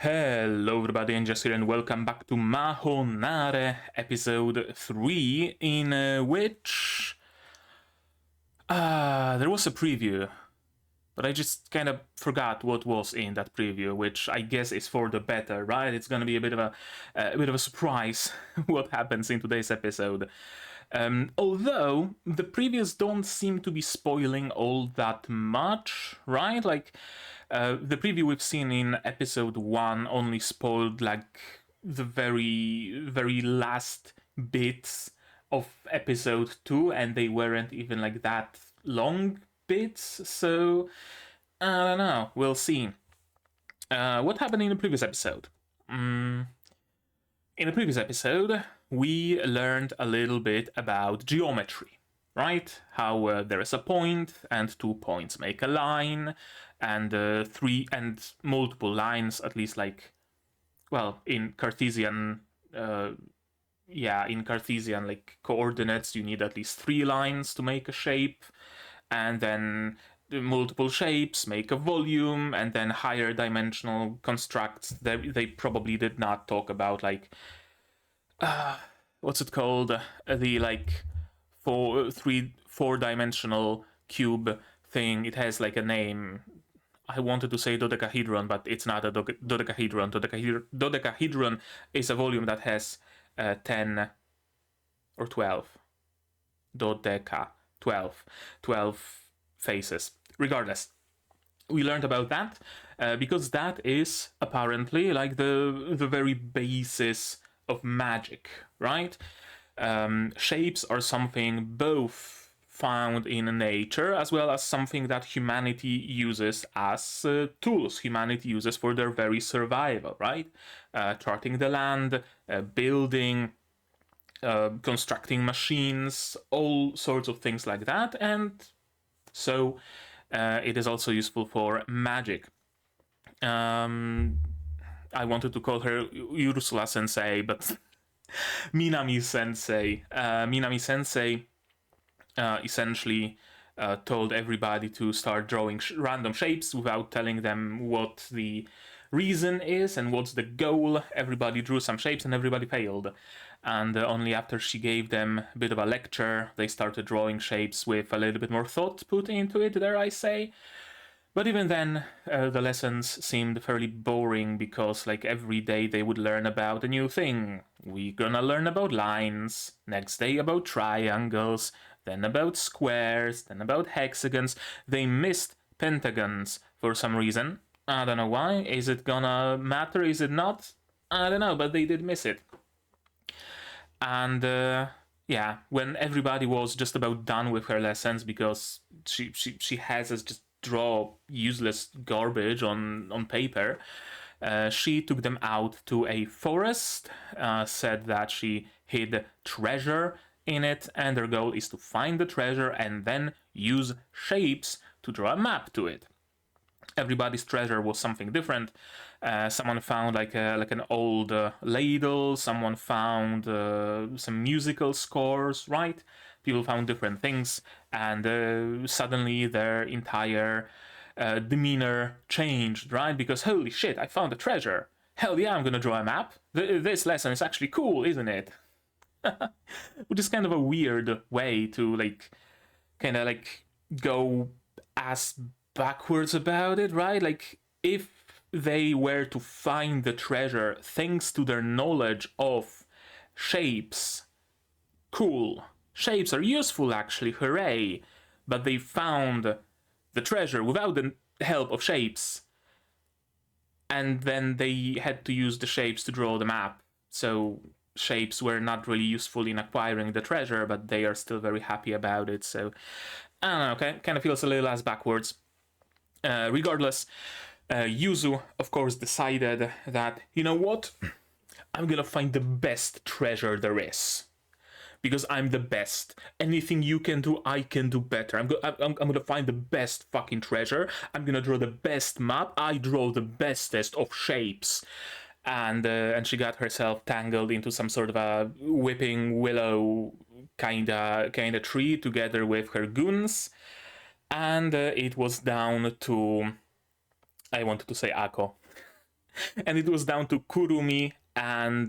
Hello everybody, and just here and welcome back to Mahonare episode 3, in which there was a preview, but I just kind of forgot what was in that preview, which I guess is for the better, right? It's gonna be a bit of a surprise what happens in today's episode. Although the previews don't seem to be spoiling all that much, right? Like, the preview we've seen in episode 1 only spoiled like the very last bits of episode 2, and they weren't even like that long bits, so I don't know, we'll see. What happened in the previous episode? In the previous episode, we learned a little bit about geometry, right? How there is a point, and 2 points make a line, and three and multiple lines, at least, like, well, in Cartesian, in Cartesian like coordinates, you need at least 3 lines to make a shape, and then the multiple shapes make a volume, and then higher dimensional constructs that they probably did not talk about, like what's it called, the like 4 dimensional cube thing. It has like a name. I wanted to say dodecahedron, but it's not a dodecahedron. Dodecahedron is a volume that has 10 or 12 dodeca 12 faces. Regardless, we learned about that because that is apparently like the very basis of magic, right? Shapes are something both found in nature as well as something that humanity uses as tools. Humanity uses for their very survival, right? Charting the land, building, constructing machines, all sorts of things like that, and so it is also useful for magic. I wanted to call her Ursula Sensei, but Minami Sensei. Minami Sensei essentially told everybody to start drawing random shapes without telling them what the reason is and what's the goal. Everybody drew some shapes and everybody failed. And only after she gave them a bit of a lecture, they started drawing shapes with a little bit more thought put into it, dare I say. But even then, the lessons seemed fairly boring because, like, every day they would learn about a new thing. We're gonna learn about lines, next day about triangles, then about squares, then about hexagons. They missed pentagons for some reason. I don't know why. Is it gonna matter? Is it not? I don't know, but they did miss it. And yeah, when everybody was just about done with her lessons because she has us just draw useless garbage on paper, she took them out to a forest, said that she hid treasure in it, and their goal is to find the treasure and then use shapes to draw a map to it. Everybody's treasure was something different. Someone found like an old ladle. Someone found some musical scores. Right? People found different things, and suddenly their entire demeanor changed. Right? Because holy shit, I found a treasure. Hell yeah, I'm gonna draw a map. This lesson is actually cool, isn't it? Which is kind of a weird way to kind of go as backwards about it, right? Like, if they were to find the treasure thanks to their knowledge of shapes, cool. Shapes are useful, actually, hooray. But they found the treasure without the help of shapes, and then they had to use the shapes to draw the map. So shapes were not really useful in acquiring the treasure, but they are still very happy about it. So I don't know, okay? Kind of feels a little as backwards. Regardless, Yuzu, of course, decided that, you know what? I'm gonna find the best treasure there is. Because I'm the best. Anything you can do, I can do better. I'm gonna find the best fucking treasure. I'm gonna draw the best map. I draw the bestest of shapes. And she got herself tangled into some sort of a whipping willow kinda tree together with her goons. And it was down to, I wanted to say Ako. And it was down to Kurumi and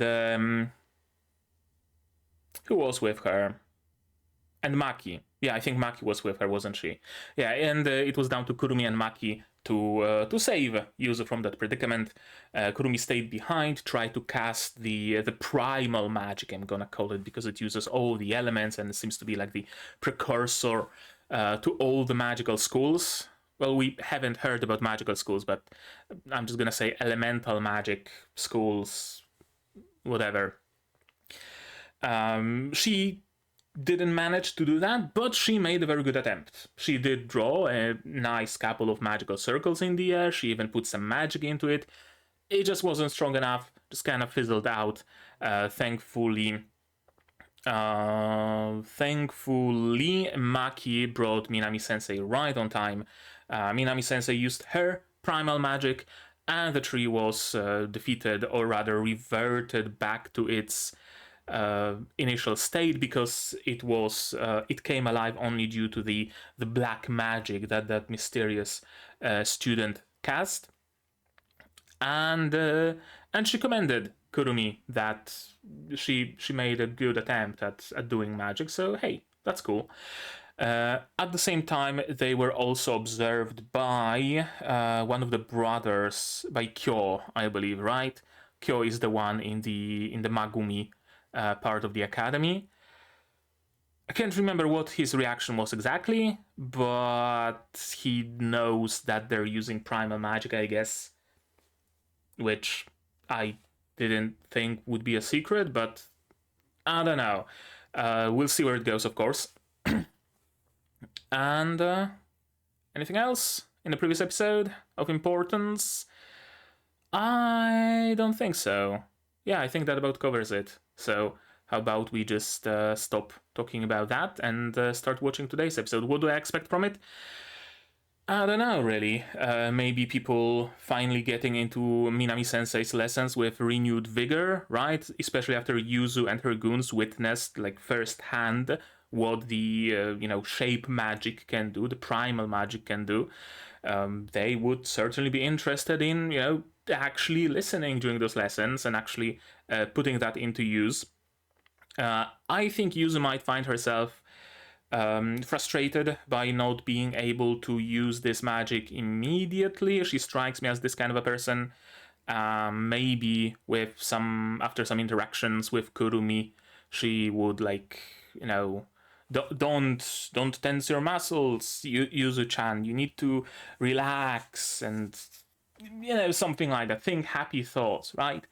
who was with her? And Maki. Yeah, I think Maki was with her, wasn't she? Yeah, and it was down to Kurumi and Maki to save Yuzu from that predicament. Kurumi stayed behind, tried to cast the primal magic, I'm gonna call it, because it uses all the elements and it seems to be like the precursor to all the magical schools. Well, we haven't heard about magical schools, but I'm just gonna say elemental magic schools, whatever. She didn't manage to do that, but she made a very good attempt. She did draw a nice couple of magical circles in the air. She even put some magic into it. It just wasn't strong enough, just kind of fizzled out. Thankfully, Maki brought Minami Sensei right on time. Minami Sensei used her primal magic, and the tree was defeated, or rather reverted back to its initial state, because it came alive only due to the black magic that mysterious student cast. And she commended Kurumi that she made a good attempt at doing magic, so hey, that's cool. At the same time, they were also observed by one of the brothers, by Kyo, I believe, right? Kyo is the one in the Ma-gumi part of the academy. I can't remember what his reaction was exactly, but he knows that they're using primal magic, I guess, which I didn't think would be a secret, but I don't know. We'll see where it goes, of course. And anything else in the previous episode of importance? I don't think so. Yeah, I think that about covers it. So how about we just stop talking about that and start watching today's episode? What do I expect from it? I don't know, really. Maybe people finally getting into Minami Sensei's lessons with renewed vigor, right? Especially after Yuzu and her goons witnessed, like, firsthand what the, shape magic can do, the primal magic can do. They would certainly be interested in, actually listening during those lessons and actually putting that into use. I think Yuzu might find herself frustrated by not being able to use this magic immediately. She strikes me as this kind of a person. Maybe after some interactions with Kurumi, she would don't tense your muscles, Yuzu-chan. You need to relax and something like that. Think happy thoughts, right?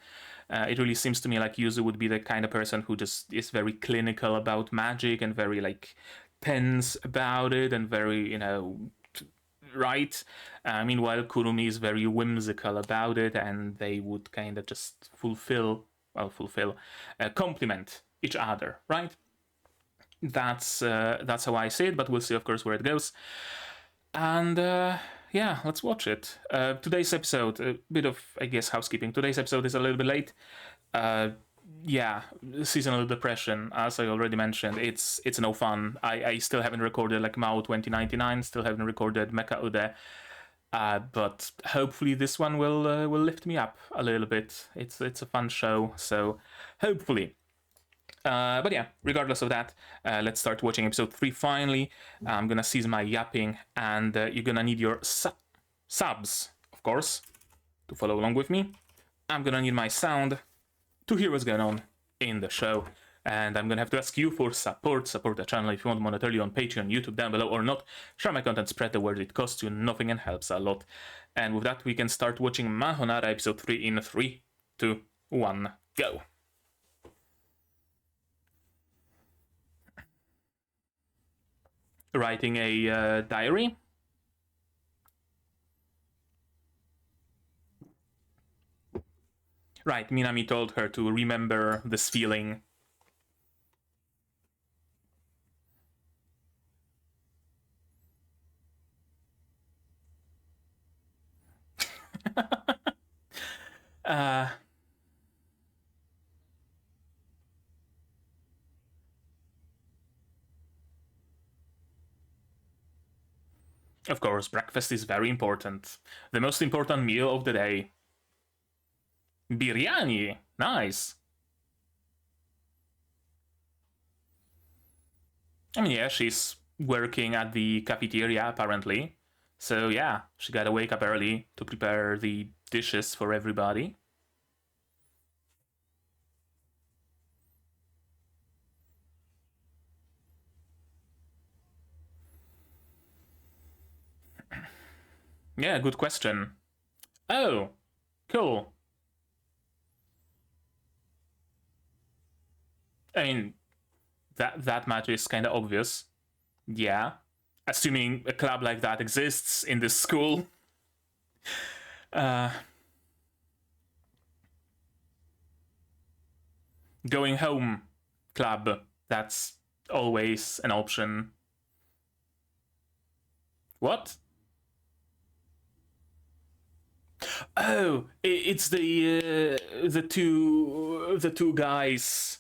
It really seems to me like Yuzu would be the kind of person who just is very clinical about magic and very tense about it and very right. Meanwhile, Kurumi is very whimsical about it, and they would kind of just complement each other, right? That's how I see it, but we'll see, of course, where it goes. And yeah, let's watch it. Today's episode, a bit of, I guess, housekeeping. Today's episode is a little bit late. Yeah, seasonal depression, as I already mentioned, it's no fun. I still haven't recorded Mao 2099, still haven't recorded Mecha Ude. But hopefully this one will lift me up a little bit. It's a fun show, so hopefully. But yeah, regardless of that, let's start watching episode 3 finally. I'm gonna cease my yapping, and you're gonna need your subs, of course, to follow along with me. I'm gonna need my sound to hear what's going on in the show. And I'm gonna have to ask you for support the channel if you want monetarily on Patreon, YouTube down below, or not. Share my content, spread the word, it costs you nothing and helps a lot. And with that, we can start watching Mahonara episode 3 in 3, 2, 1, go. Writing a diary. Right, Minami told her to remember this feeling. Of course, breakfast is very important. The most important meal of the day. Biryani. Nice. I mean, yeah, she's working at the cafeteria apparently. So yeah, she gotta wake up early to prepare the dishes for everybody. Yeah, good question. Oh, cool. I mean, that match is kind of obvious. Yeah, assuming a club like that exists in this school. Going home club, that's always an option. What? Oh, it's the two guys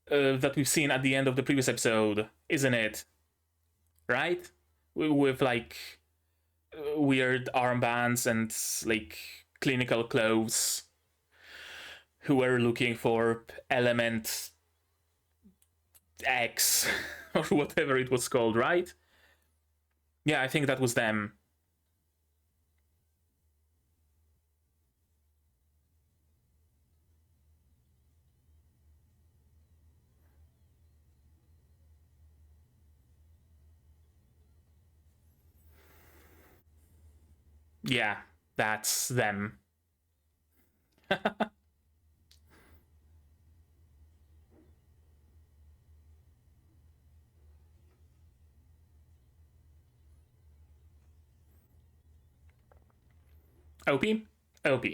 that we've seen at the end of the previous episode, isn't it? Right? With like weird armbands and like clinical clothes, who were looking for element X or whatever it was called, right? Yeah, I think that was them. Yeah, that's them. OP? OP.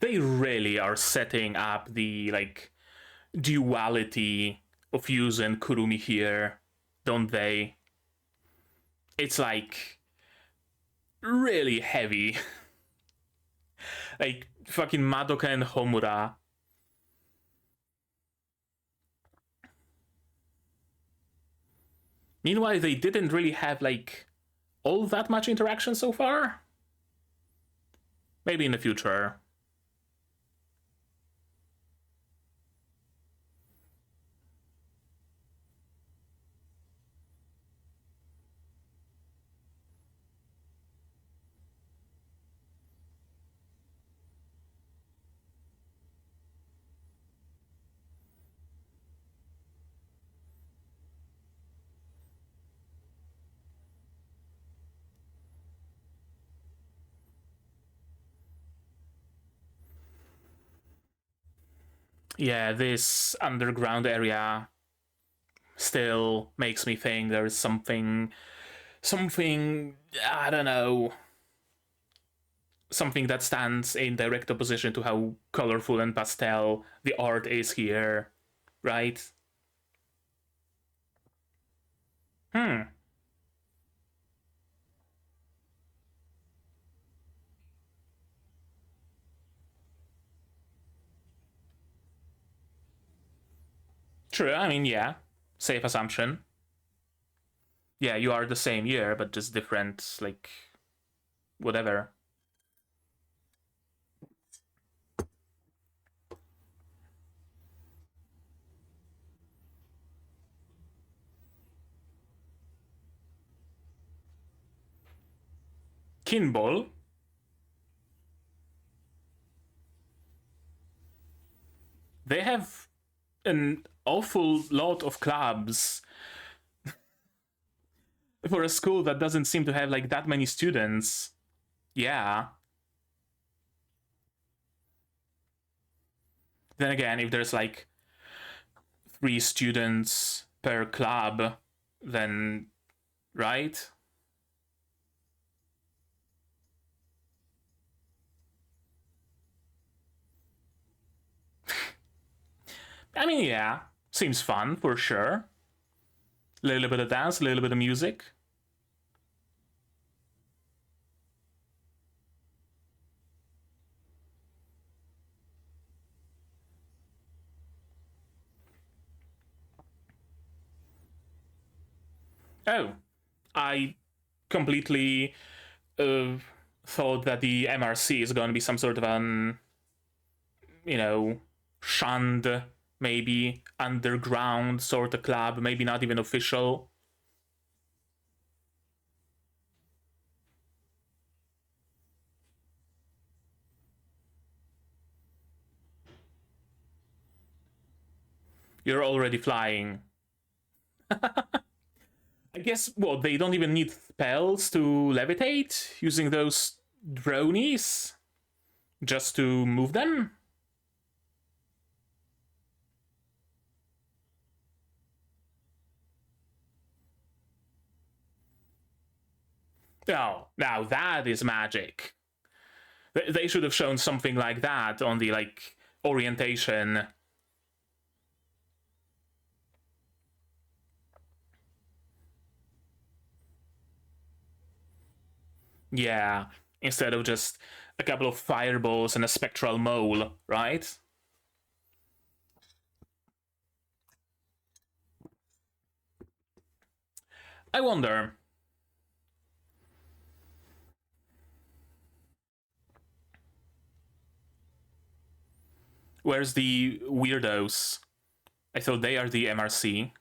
They really are setting up the like duality of Yuzu and Kurumi here, don't they? It's like really heavy. Like fucking Madoka and Homura. Meanwhile, they didn't really have like all that much interaction so far. Maybe in the future. Yeah, this underground area still makes me think there's something, I don't know, something that stands in direct opposition to how colorful and pastel the art is here, right? Hmm. True, I mean, yeah. Safe assumption. Yeah, you are the same year, but just different, like, whatever. Kinball. They have an awful lot of clubs for a school that doesn't seem to have like that many students. Yeah. Then again, if there's like 3 students per club, then right? I mean, yeah, seems fun for sure. A little bit of dance, a little bit of music. Oh, I completely thought that the MRC is going to be some sort of an, shunned, maybe underground sort of club, maybe not even official. You're already flying. I guess, well, they don't even need spells to levitate using those dronies just to move them? Oh, now that is magic. They should have shown something like that on the, orientation. Yeah, instead of just a couple of fireballs and a spectral mole, right? I wonder. Where's the weirdos? I thought they are the MRC.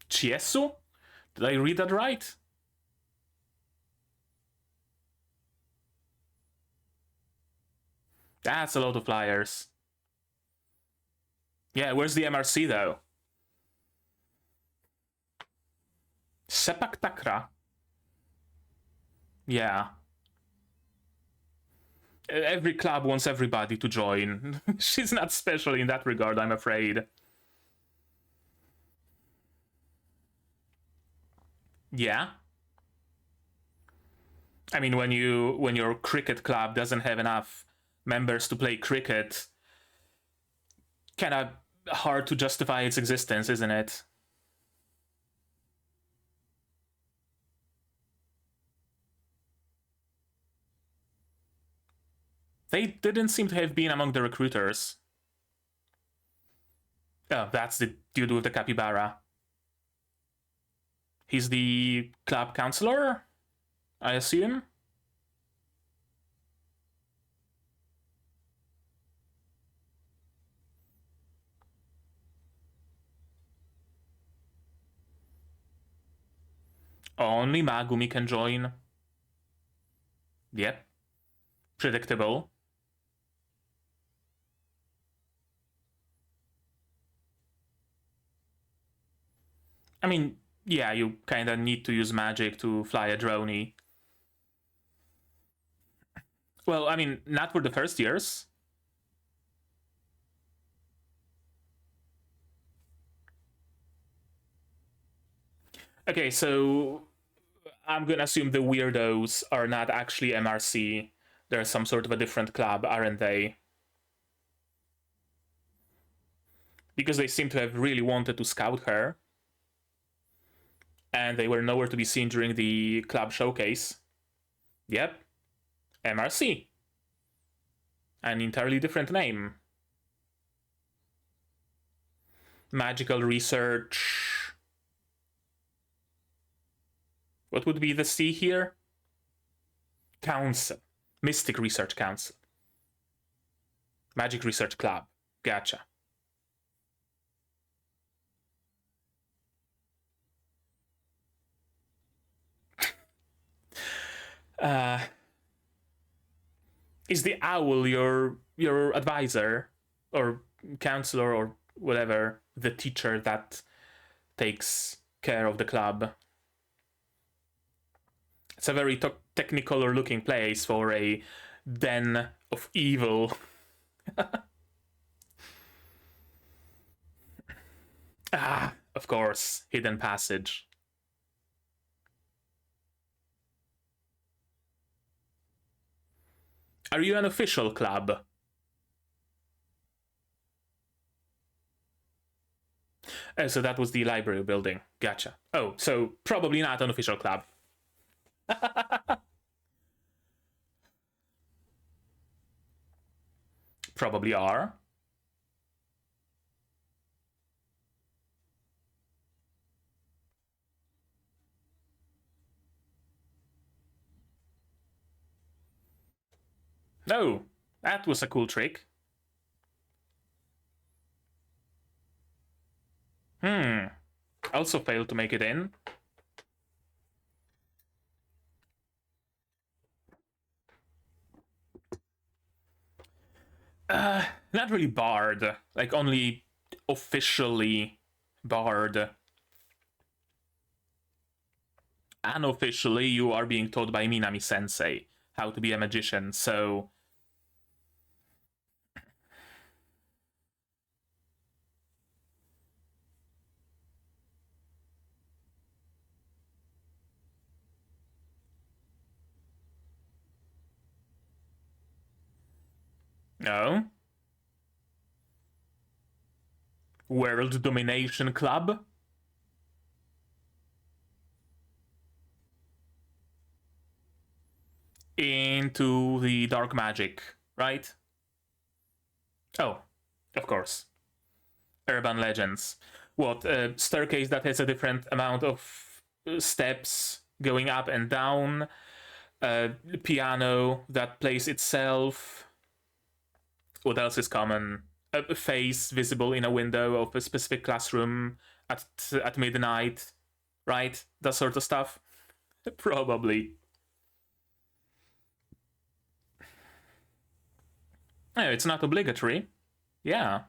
Chiesu? Did I read that right? That's a lot of flyers. Yeah, where's the MRC though? Sepak Takra. Yeah. Every club wants everybody to join. She's not special in that regard, I'm afraid. Yeah. I mean, when your cricket club doesn't have enough members to play cricket, kind of hard to justify its existence, isn't it? They didn't seem to have been among the recruiters. Oh, that's the dude with the capybara. He's the club counselor, I assume? Only Ma-gumi can join. Yep. Predictable. I mean, yeah, you kind of need to use magic to fly a droney. Well, I mean, not for the first years. Okay, so I'm gonna assume the weirdos are not actually MRC. They're some sort of a different club, aren't they? Because they seem to have really wanted to scout her. And they were nowhere to be seen during the club showcase. Yep, MRC. An entirely different name. Magical research. What would be the C here? Council. Mystic Research Council. Magic Research Club. Gotcha. Is the owl your advisor or counselor or whatever, the teacher that takes care of the club? It's a very technicolor looking place for a den of evil. Ah, of course, hidden passage. Are you an official club? Oh, so that was the library building. Gotcha. Oh, so probably not an official club. probably are. No, that was a cool trick. Also failed to make it in. Not really barred. Like, only officially barred. Unofficially, you are being taught by Minami Sensei how to be a magician, so... No. World Domination Club? Into the dark magic, right? Oh, of course. Urban Legends. What, a staircase that has a different amount of steps going up and down, a piano that plays itself. What else is common? A face visible in a window of a specific classroom at midnight, right? That sort of stuff. Probably. No, it's not obligatory. Yeah.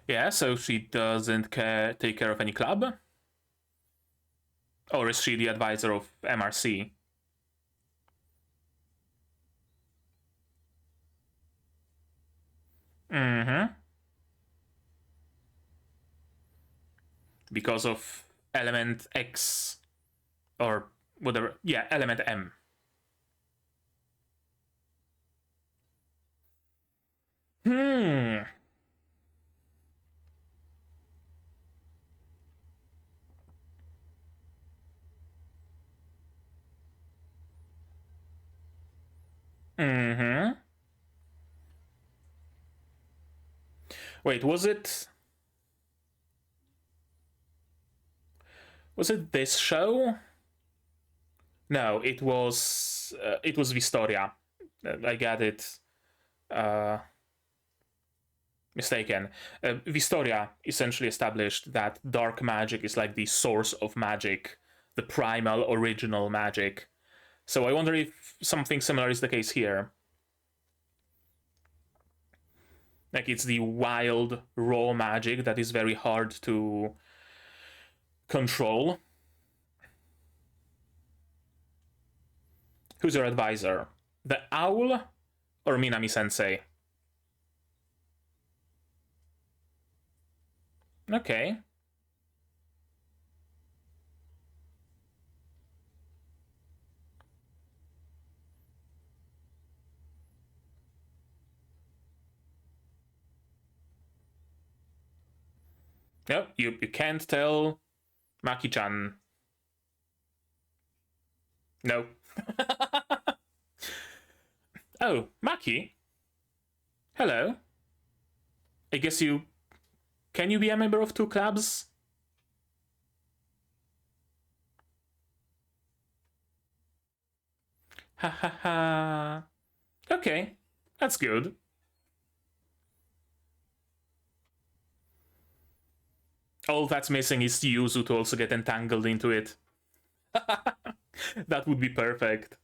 Yeah, so she doesn't take care of any club? Or is she the advisor of MRC? Mm-hmm. Because of element X or whatever. Yeah, element M. Hmm. Mm-hmm. Wait, was it this show? No, it was Vistoria. I got it mistaken. Vistoria essentially established that dark magic is like the source of magic, the primal original magic. So I wonder if something similar is the case here. Like, it's the wild, raw magic that is very hard to control. Who's your advisor? The owl or Minami Sensei? Okay. No, you can't tell Maki-chan. No. Oh, Maki? Hello. I guess you... Can you be a member of two clubs? Ha ha ha. Okay, that's good. All that's missing is Yuzu to also get entangled into it. That would be perfect.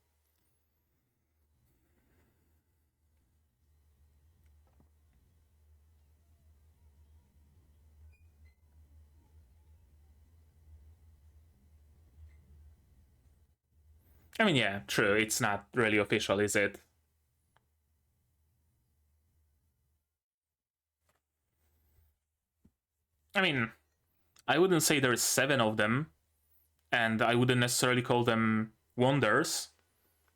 I mean, yeah, true. It's not really official, is it? I mean, I wouldn't say there's 7 of them, and I wouldn't necessarily call them wonders,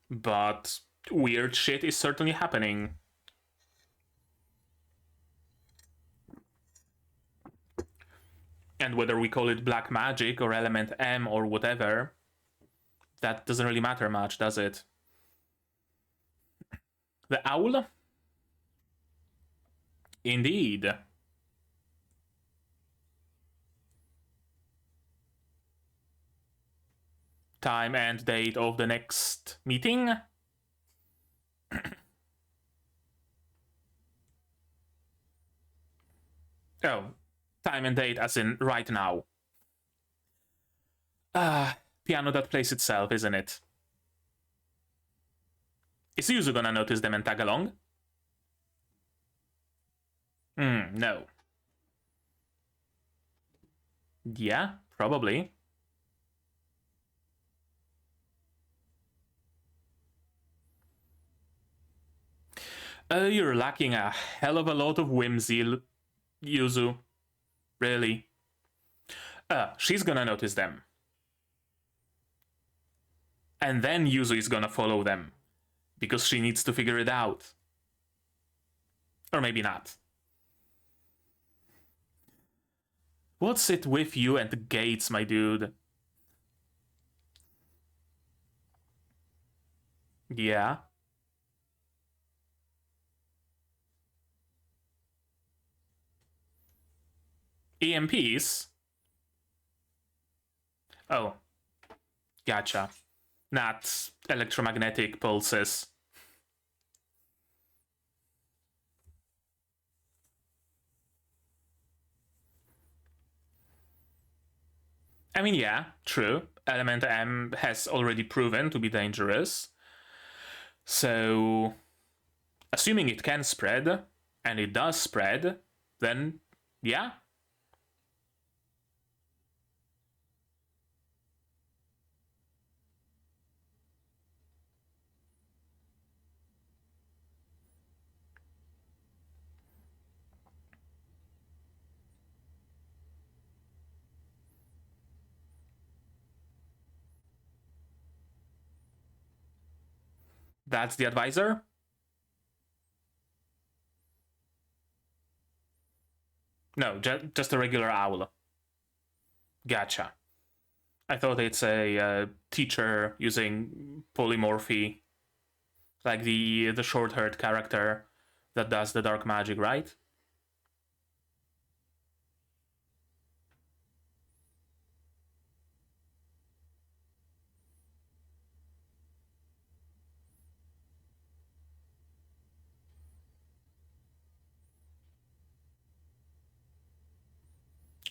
but weird shit is certainly happening. And whether we call it black magic or element M or whatever, that doesn't really matter much, does it? The owl? Indeed. Time and date of the next meeting? Oh, time and date as in right now. Piano that plays itself, isn't it? Is Yuzu gonna notice them and tag along? No. Yeah, probably. You're lacking a hell of a lot of whimsy, Yuzu. Really. She's gonna notice them. And then Yuzu is gonna follow them. Because she needs to figure it out. Or maybe not. What's it with you and the gates, my dude? Yeah. EMPs? Oh. Gotcha. Not electromagnetic pulses. I mean, yeah, true. Element M has already proven to be dangerous. So, assuming it can spread, and it does spread, then yeah. That's the advisor? No, just a regular owl. Gotcha. I thought it's a teacher using polymorphy, like the short-haired character that does the dark magic, right?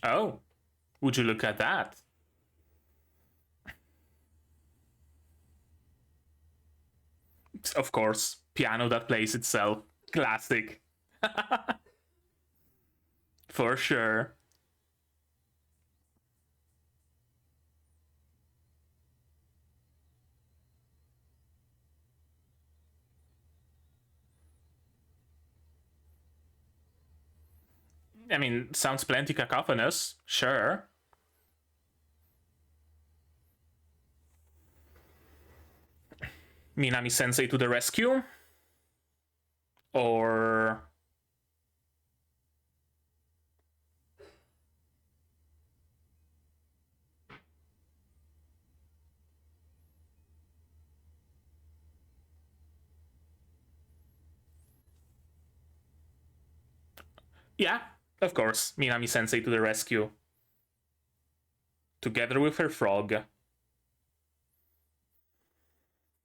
Oh, would you look at that? Of course, piano that plays itself. Classic. For sure. I mean, sounds plenty cacophonous, sure. Minami Sensei to the rescue? Or. Yeah, of course, Minami Sensei to the rescue. Together with her frog.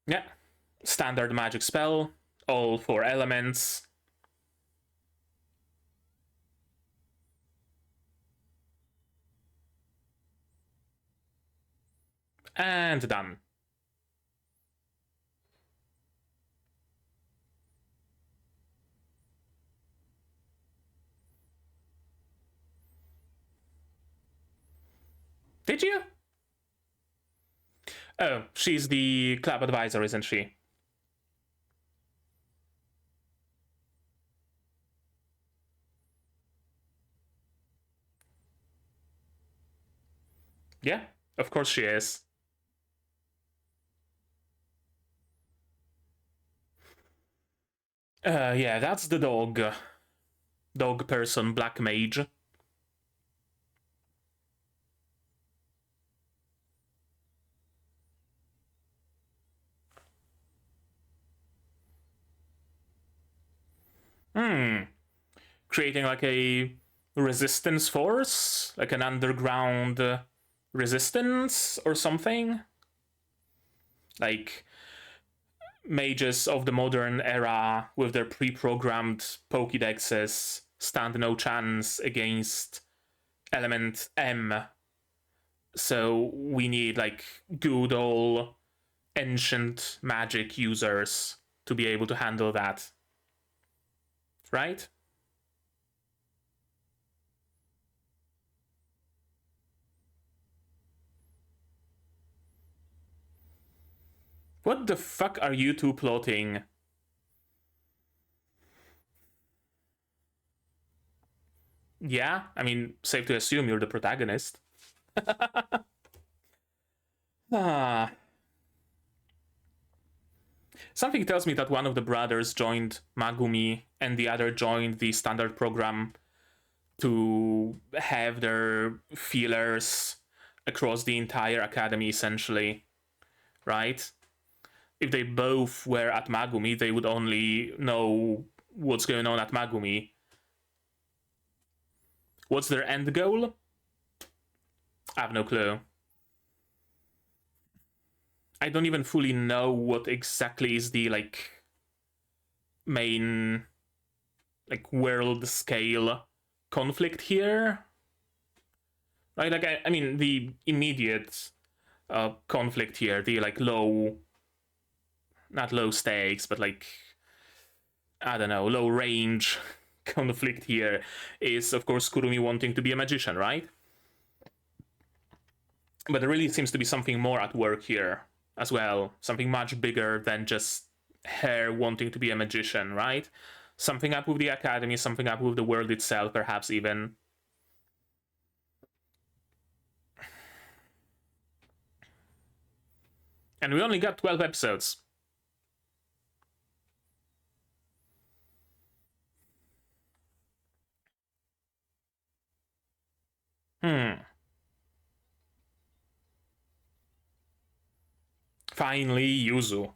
Yeah, standard magic spell, all 4 elements. And done. Did you? Oh, she's the club advisor, isn't she? Yeah, of course she is. Yeah, that's the dog. Dog person, black mage. Creating like a resistance force, like an underground resistance or something. Like mages of the modern era with their pre-programmed Pokédexes stand no chance against element M. So we need like good old ancient magic users to be able to handle that. Right? What the fuck are you two plotting? Yeah, I mean, safe to assume you're the protagonist. Ah. Something tells me that one of the brothers joined Ma-gumi and the other joined the standard program to have their feelers across the entire academy, essentially. Right? If they both were at Ma-gumi, they would only know what's going on at Ma-gumi. What's their end goal? I have no clue. I don't even fully know what exactly is the like main like world scale conflict here. Right? Like I mean the immediate conflict here, the like low, not low stakes, but like I don't know, low range conflict here is of course Kurumi wanting to be a magician, right? But there really seems to be something more at work here as well, something much bigger than just her wanting to be a magician, right? Something up with the academy, something up with the world itself, perhaps even. And we only got 12 episodes. Finally, Yuzu.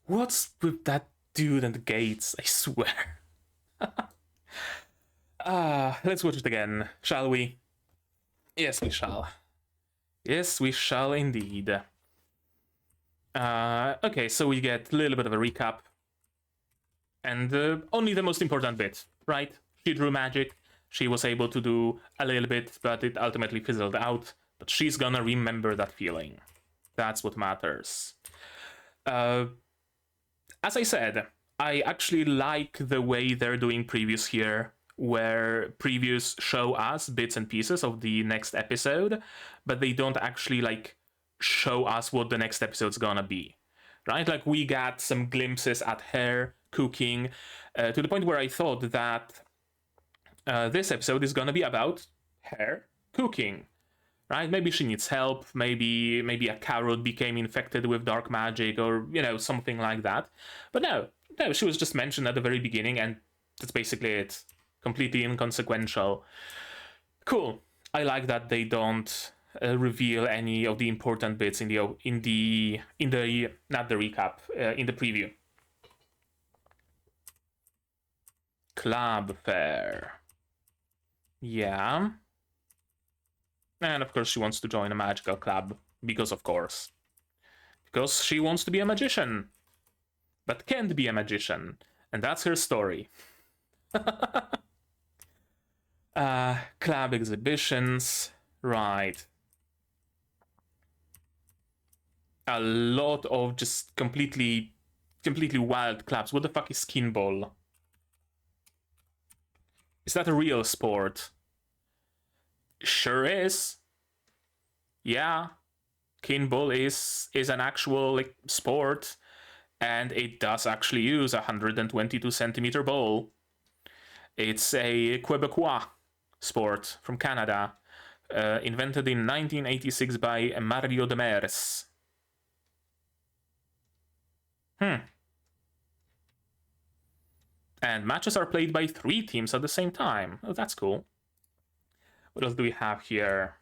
What's with that dude and the gates? I swear. Let's watch it again, shall we? Yes, we shall. Yes, we shall indeed. Okay, so we get a little bit of a recap. And only the most important bit, right? She drew magic. She was able to do a little bit, but it ultimately fizzled out. But she's gonna remember that feeling. That's what matters. As I said, I actually like the way they're doing previews here, where previews show us bits and pieces of the next episode, but they don't actually like show us what the next episode's gonna be. Right? Like we got some glimpses at her cooking, to the point where I thought that this episode is gonna be about her cooking. Right? Maybe she needs help. Maybe a carrot became infected with dark magic, or something like that. But no, she was just mentioned at the very beginning, and that's basically it. Completely inconsequential. Cool. I like that they don't reveal any of the important bits in the not the recap, in the preview. Club fair. Yeah. And of course she wants to join a magical club, because of course. Because she wants to be a magician, but can't be a magician. And that's her story. Club exhibitions, right. A lot of just completely wild clubs. What the fuck is skinball? Is that a real sport? Sure is. Yeah. Kinball is an actual like sport, and it does actually use a 122 centimeter ball. It's a Quebecois sport from Canada, invented in 1986 by Mario Demers. And matches are played by 3 teams at the same time. Oh, that's cool. What else do we have here?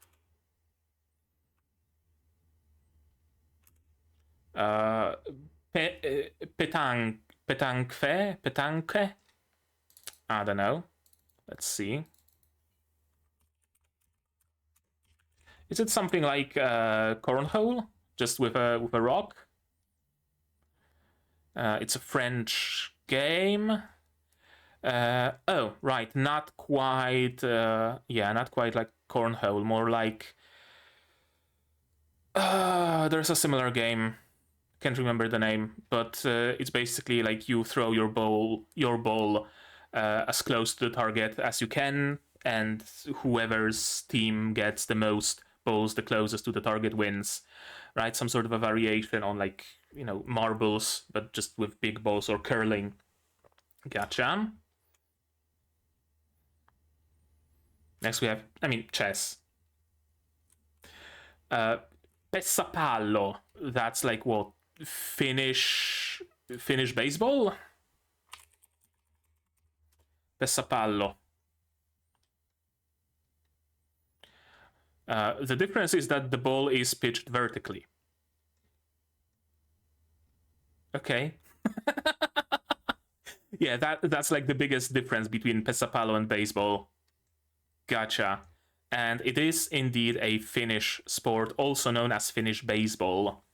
Uh, petanque? I don't know. Let's see. Is it something like cornhole, just with a rock? It's a French game. Oh, right, not quite. Yeah, not quite like cornhole. More like. There's a similar game. Can't remember the name, but it's basically like you throw your ball as close to the target as you can, and whoever's team gets the most balls the closest to the target wins. Right? Some sort of a variation on like marbles, but just with big balls, or curling. Gotcha. Next we have, chess. Uh, Pessapallo. That's like what? Finnish baseball? Pessapallo. The difference is that the ball is pitched vertically. Okay. Yeah, that's like the biggest difference between Pessapallo and baseball. Gotcha. And it is indeed a Finnish sport, also known as Finnish baseball.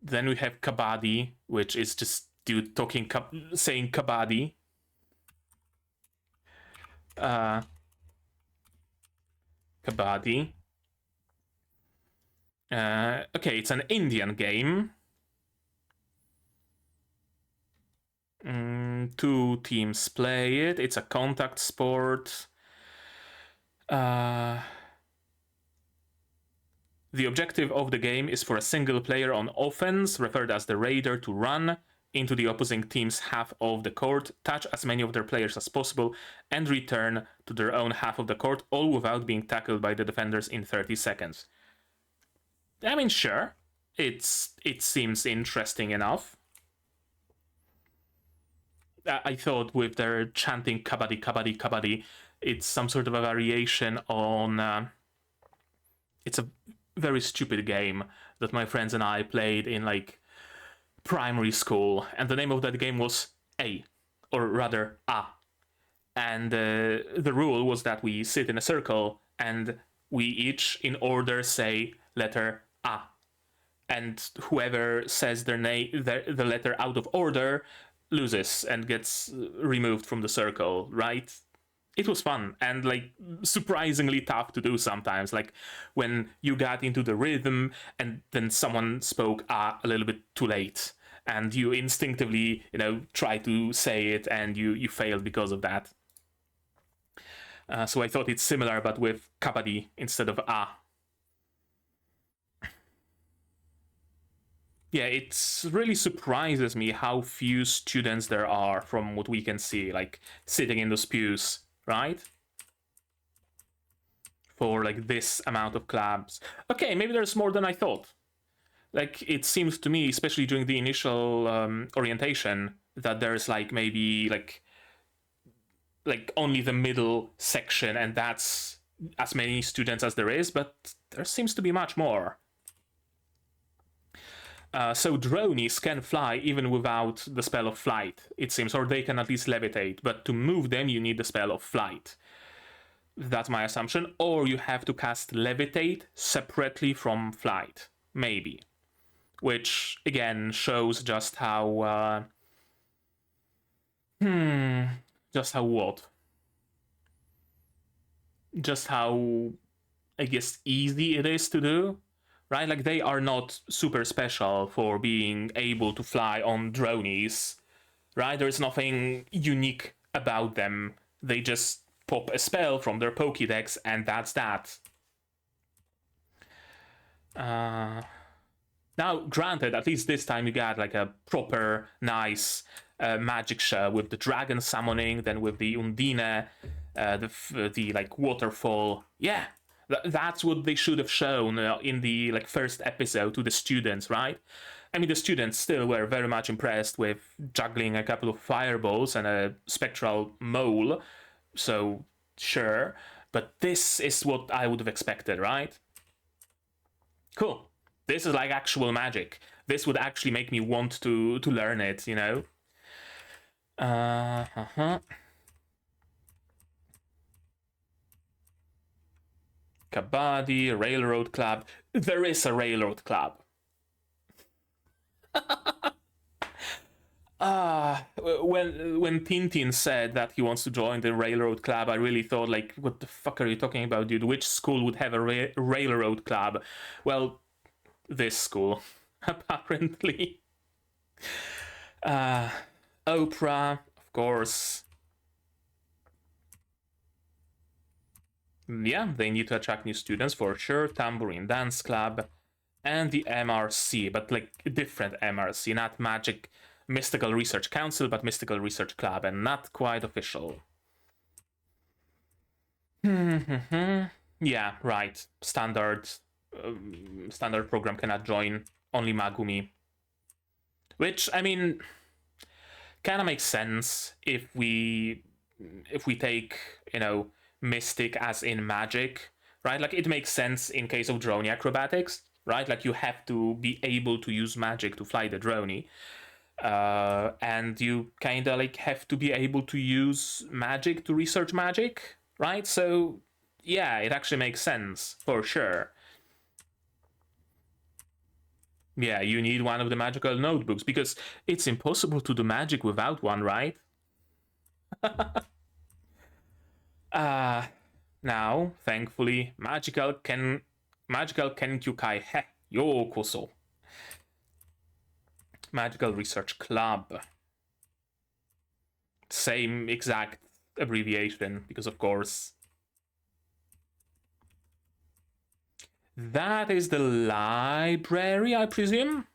Then we have kabaddi, which is just dude saying kabaddi. Kabaddi. Okay, it's an Indian game. Two teams play it. It's a contact sport. The objective of the game is for a single player on offense, referred as the raider, to run into the opposing team's half of the court, touch as many of their players as possible, and return to their own half of the court, all without being tackled by the defenders in 30 seconds. I mean, sure, it seems interesting enough. I thought with their chanting kabaddi, kabaddi, kabaddi, it's some sort of a variation on. It's a very stupid game that my friends and I played in like primary school, and the name of that game was A, or rather A. And the rule was that we sit in a circle and we each, in order, say letter A. And whoever says their name, the letter out of order, loses and gets removed from the circle, right? It was fun and like surprisingly tough to do sometimes. Like when you got into the rhythm and then someone spoke a little bit too late, and you instinctively, try to say it and you failed because of that. So I thought it's similar, but with kabaddi instead of a. Yeah, it really surprises me how few students there are from what we can see, like sitting in those pews, right? For like this amount of clubs. Okay, maybe there's more than I thought. Like it seems to me, especially during the initial orientation, that there's like maybe like only the middle section, and that's as many students as there is, but there seems to be much more. So dronies can fly even without the spell of flight, it seems, or they can at least levitate, but to move them you need the spell of flight. That's my assumption. Or you have to cast levitate separately from flight, maybe. Which again shows just how just how what? Just how, I guess, easy it is to do, right? Like they are not super special for being able to fly on dronies, right? There's nothing unique about them. They just pop a spell from their Pokédex, and that's that. Now, granted, at least this time you got like a proper, nice magic shell with the dragon summoning, then with the Undine, the like waterfall. Yeah, that's what they should have shown in the like first episode to the students, right? I mean, the students still were very much impressed with juggling a couple of fireballs and a spectral mole, so sure. But this is what I would have expected, right? Cool. This is like actual magic. This would actually make me want to learn it, you know? Kabaddi, Railroad Club. There is a Railroad Club. When Tintin said that he wants to join the Railroad Club, I really thought, like, what the fuck are you talking about, dude? Which school would have a Railroad Club? Well, this school, apparently. Oprah, of course. Yeah, they need to attract new students for sure. Tambourine Dance Club and the MRC, but like a different MRC, not Magic Mystical Research Council, but Mystical Research Club, and not quite official. Yeah, right. Standard program cannot join. Only Ma-gumi. Which, I mean, kind of makes sense if we take, you know, Mystic as in magic, right? Like, it makes sense in case of drone acrobatics, right? Like, you have to be able to use magic to fly the drone. And you kind of like have to be able to use magic to research magic, right? So yeah, it actually makes sense for sure. Yeah, you need one of the magical notebooks because it's impossible to do magic without one, right? Now, thankfully, magical Kenkyukai he yokoso. Magical Research Club. Same exact abbreviation, because of course. That is the library, I presume?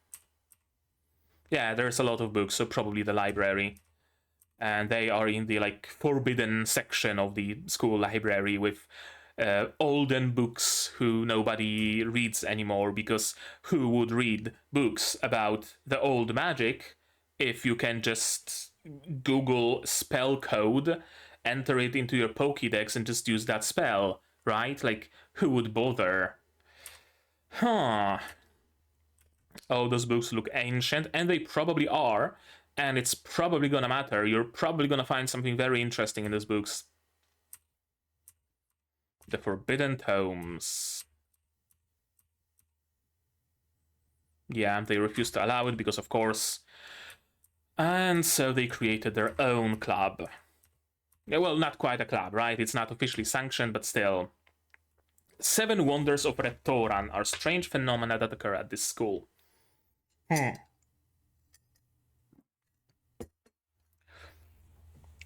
Yeah, there's a lot of books, so probably the library. And they are in the like forbidden section of the school library with olden books who nobody reads anymore, because who would read books about the old magic if you can just Google spell code, enter it into your Pokédex, and just use that spell, right? Like, who would bother? Huh. Oh, those books look ancient, and they probably are, and it's probably gonna matter. You're probably gonna find something very interesting in those books. The Forbidden Tomes. Yeah, they refused to allow it because, of course. And so they created their own club. Yeah, well, not quite a club, right? It's not officially sanctioned, but still. 7 wonders of Retoran are strange phenomena that occur at this school.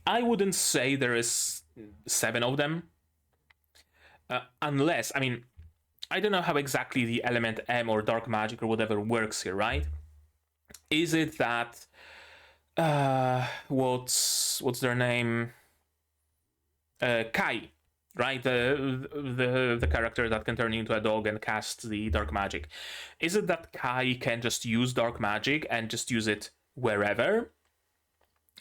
I wouldn't say there is 7 of them. Unless, I mean, I don't know how exactly the element M or dark magic or whatever works here, right? Is it that what's their name? Kai, right? The character that can turn into a dog and cast the dark magic. Is it that Kai can just use dark magic and just use it wherever?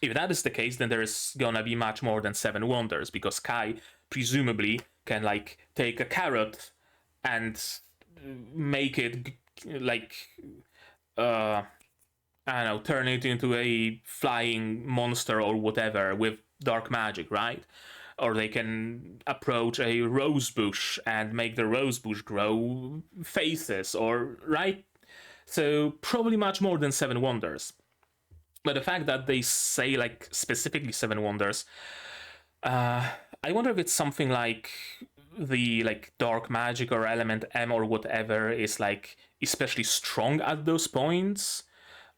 If that is the case, then there is gonna be much more than 7 wonders, because Kai presumably can like take a carrot and make it like I don't know, turn it into a flying monster or whatever with dark magic, right? Or they can approach a rose bush and make the rose bush grow faces, or right? So probably much more than 7 wonders. But the fact that they say like specifically 7 wonders, I wonder if it's something like the like dark magic or element M or whatever is like especially strong at those points,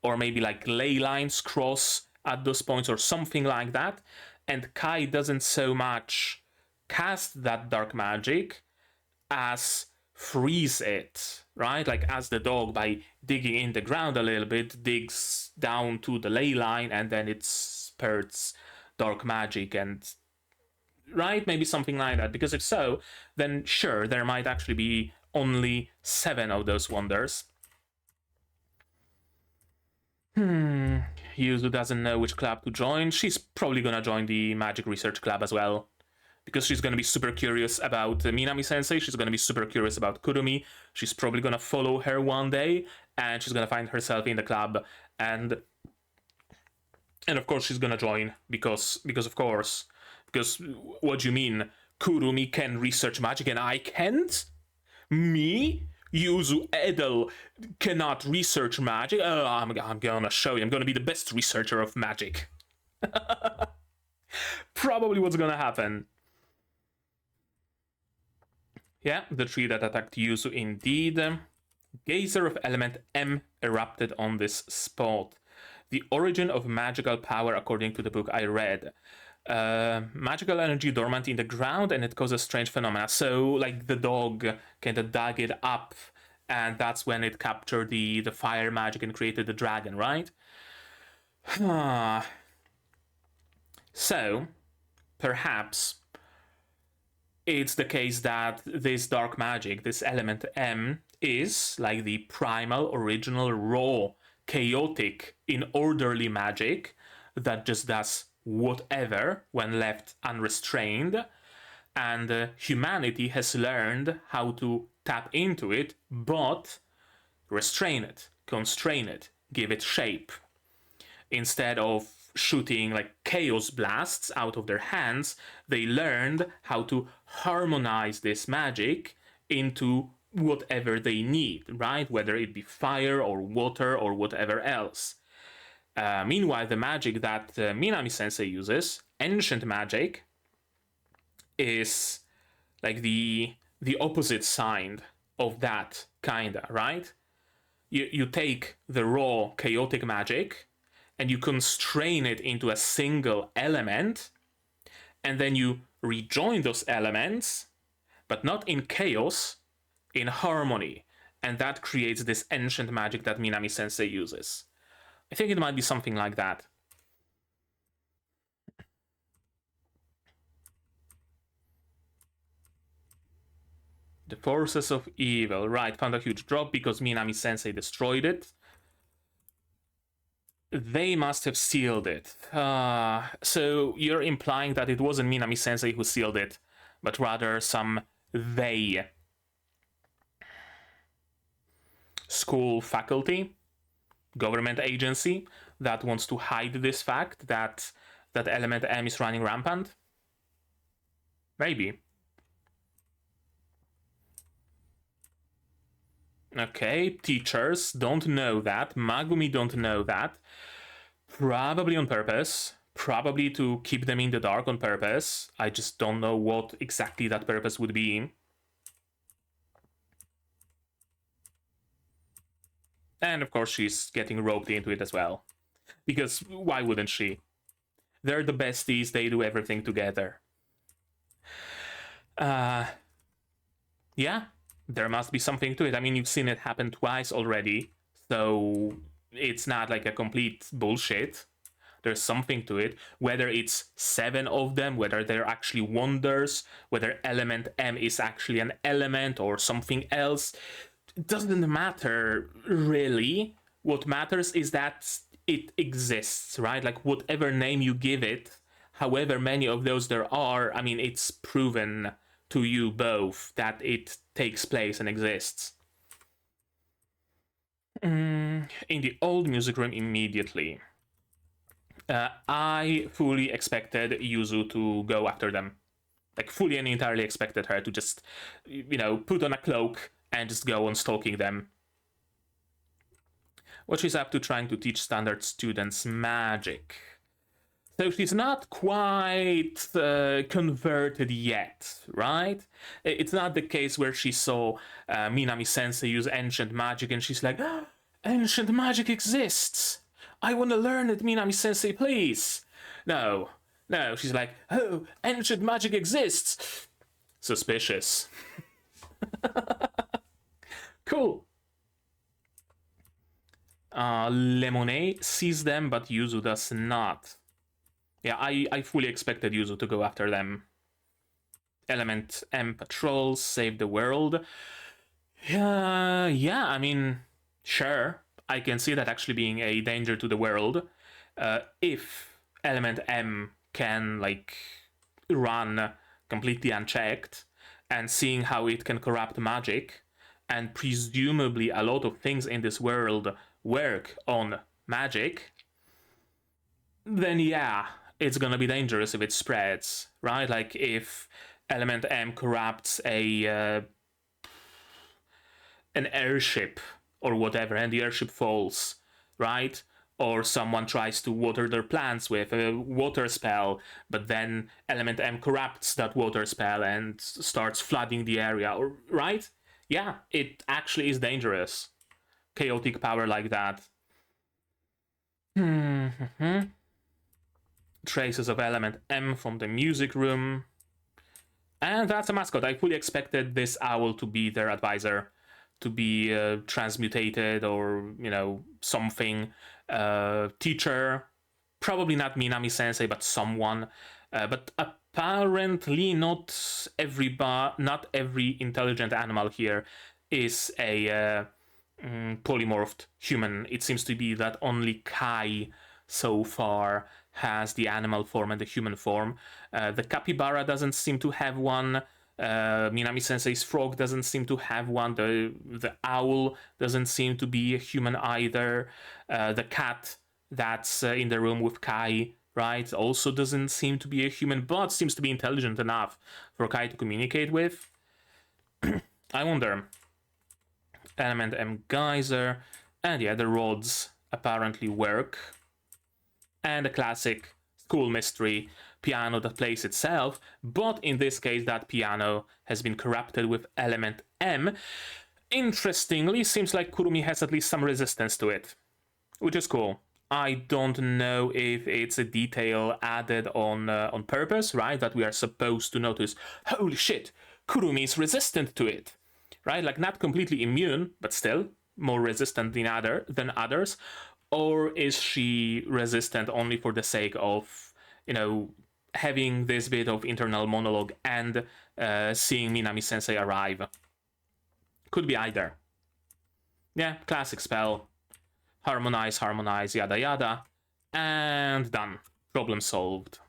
or maybe like ley lines cross at those points or something like that, and Kai doesn't so much cast that dark magic as freeze it, right? Like, as the dog, by digging in the ground a little bit, digs down to the ley line and then it spurts dark magic, and right, maybe something like that. Because if so, then sure, there might actually be only 7 of those wonders. Yuzu doesn't know which club to join. She's probably gonna join the Magic Research Club as well. because she's going to be super curious about Minami-sensei. She's going to be super curious about Kurumi. She's probably going to follow her one day, and she's going to find herself in the club, and of course she's going to join, because of course. Because what do you mean? Kurumi can research magic and I can't? Me? Yuzu Edel cannot research magic? Oh, I'm gonna show you. I'm gonna be the best researcher of magic. Probably what's gonna happen. Yeah, the tree that attacked Yuzu indeed. Geyser of element M erupted on this spot. The origin of magical power according to the book I read. Magical energy dormant in the ground, and it causes strange phenomena. So, like, the dog kind of dug it up, and that's when it captured the fire magic and created the dragon, right? So, perhaps it's the case that this dark magic, this element M, is like the primal, original, raw, chaotic, inorderly magic that just does whatever when left unrestrained, and humanity has learned how to tap into it, but restrain it, constrain it, give it shape. Instead of shooting like chaos blasts out of their hands, they learned how to harmonize this magic into whatever they need, right? Whether it be fire or water or whatever else. Meanwhile, the magic that Minami-sensei uses, ancient magic, is like the opposite side of that, kinda, right? You take the raw, chaotic magic, and you constrain it into a single element, and then you rejoin those elements, but not in chaos, in harmony. And that creates this ancient magic that Minami-sensei uses. I think it might be something like that. The forces of evil, right, found a huge drop because Minami-sensei destroyed it. They must have sealed it. So you're implying that it wasn't Minami-sensei who sealed it, but rather some they. School faculty? Government agency that wants to hide this fact that element M is running rampant? Maybe. Okay, teachers don't know that. Ma-gumi don't know that. Probably on purpose. Probably to keep them in the dark on purpose. I just don't know what exactly that purpose would be. And of course she's getting roped into it as well. Because why wouldn't she? They're the besties, they do everything together. Yeah, there must be something to it. I mean, you've seen it happen twice already, so it's not like a complete bullshit. There's something to it. Whether it's 7 of them, whether they're actually wonders, whether element M is actually an element or something else, it doesn't matter really. What matters is that it exists, right? Like whatever name you give it, however many of those there are, I mean, it's proven to you both that it takes place and exists. In the old music room immediately. I fully expected Yuzu to go after them. Like, fully and entirely expected her to just, you know, put on a cloak and just go on stalking them. What she's up to, trying to teach standard students magic. So she's not quite converted yet, right? It's not the case where she saw Minami-sensei use ancient magic and she's like, "Ah, ancient magic exists! I want to learn it, Minami-sensei, please!" No, she's like, "Oh, ancient magic exists!" Suspicious. Cool. Lemonade sees them, but Yuzu does not. Yeah, I fully expected Yuzu to go after them. Element M patrols, save the world. Yeah, I mean, sure. I can see that actually being a danger to the world. If Element M can, like, run completely unchecked, and seeing how it can corrupt magic, and presumably a lot of things in this world work on magic, then yeah, it's gonna be dangerous if it spreads, right? Like if element M corrupts an airship or whatever, and the airship falls, right? Or someone tries to water their plants with a water spell, but then element M corrupts that water spell and starts flooding the area, or right? Yeah, it actually is dangerous. Chaotic power like that. Traces of element M from the music room. And that's a mascot. I fully expected this owl to be their advisor, to be transmutated or, you know, something. Teacher, probably not Minami Sensei, but someone. But apparently not every intelligent animal here is a polymorphed human. It seems to be that only Kai so far has the animal form and the human form. The capybara doesn't seem to have one. Minami Sensei's frog doesn't seem to have one. The owl doesn't seem to be a human either. The cat that's in the room with Kai, right, also doesn't seem to be a human, but seems to be intelligent enough for Kai to communicate with. I wonder. Element M geyser, and yeah, the rods apparently work. And a classic school mystery piano that plays itself, but in this case that piano has been corrupted with element M. Interestingly, seems like Kurumi has at least some resistance to it, which is cool. I don't know if it's a detail added on purpose, right? That we are supposed to notice, holy shit, Kurumi is resistant to it, right? Like not completely immune, but still more resistant than others. Or is she resistant only for the sake of, you know, having this bit of internal monologue and seeing Minami Sensei arrive? Could be either. Yeah, classic spell. Harmonize, yada yada. And done. Problem solved.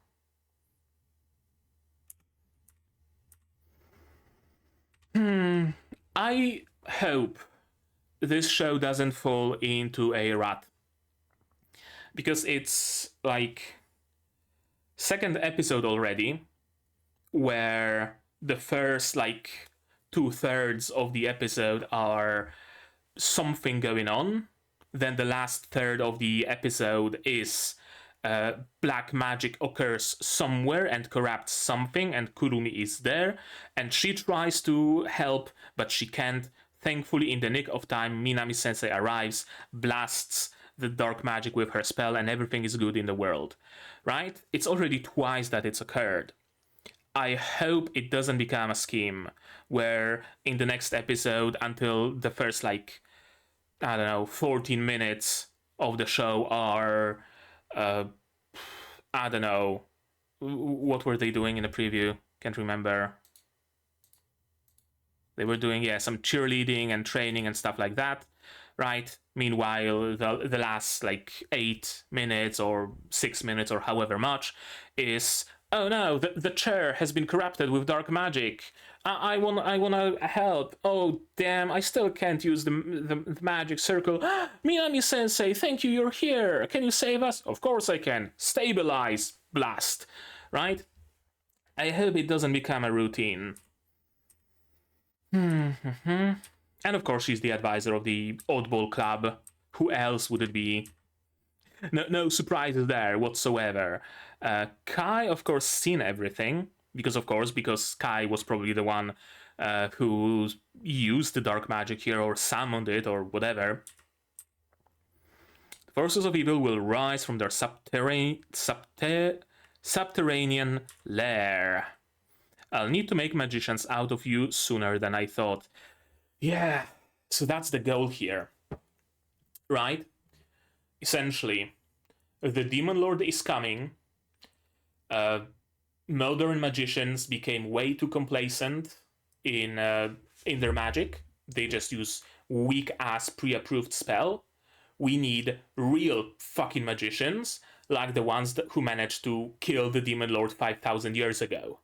I hope this show doesn't fall into a rut. Because it's like second episode already, where the first like 2/3 of the episode are something going on. Then the last third of the episode is black magic occurs somewhere and corrupts something, and Kurumi is there, and she tries to help, but she can't. Thankfully, in the nick of time, Minami Sensei arrives, blasts the dark magic with her spell, and everything is good in the world, right? It's already twice that it's occurred. I hope it doesn't become a scheme where in the next episode, until the first, like, I don't know, 14 minutes of the show are, I don't know, what were they doing in the preview? Can't remember. They were doing, yeah, some cheerleading and training and stuff like that, right? Meanwhile, the last like 8 minutes or 6 minutes or however much is, oh no, the chair has been corrupted with dark magic. I wanna help. Oh damn, I still can't use the magic circle. Minami Sensei, thank you, you're here. Can you save us? Of course I can. Stabilize, blast, right? I hope it doesn't become a routine. And of course, she's the advisor of the Oddball Club. Who else would it be? No surprises there whatsoever. Kai, of course, seen everything. Because Kai was probably the one who used the dark magic here or summoned it or whatever. The forces of evil will rise from their subterranean lair. I'll need to make magicians out of you sooner than I thought. Yeah, so that's the goal here, right? Essentially, the Demon Lord is coming. Modern magicians became way too complacent in their magic. They just use weak-ass pre-approved spell. We need real fucking magicians, like the ones who managed to kill the Demon Lord 5,000 years ago.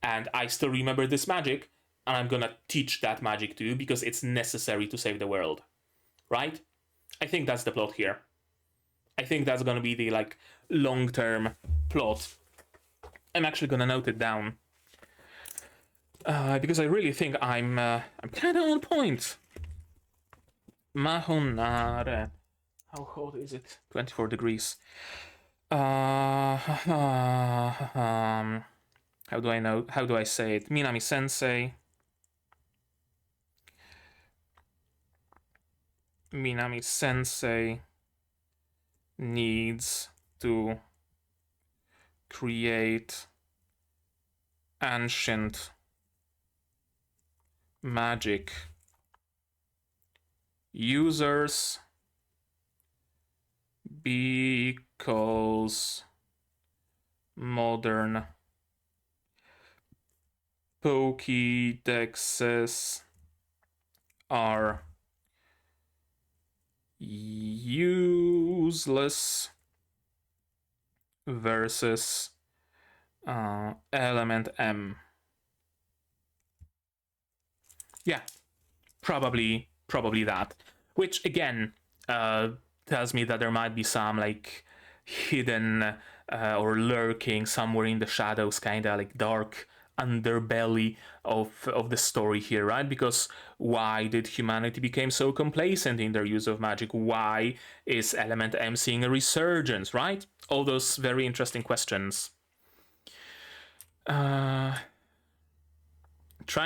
and I still remember this magic, and I'm gonna teach that magic to you because it's necessary to save the world, right? I think that's the plot here. I think that's gonna be the like long-term plot. I'm actually gonna note it down because I really think I'm kind of on point. Mahonare. How hot is it? 24 degrees. How do I know? How do I say it? Minami Sensei. Minami Sensei needs to create ancient magic users because modern Pokédexes are useless versus element M. Yeah, probably that. Which again tells me that there might be some like hidden or lurking somewhere in the shadows, kind of like dark underbelly of the story here, right? Because why did humanity become so complacent in their use of magic? Why is element M seeing a resurgence, right? All those very interesting questions. Trying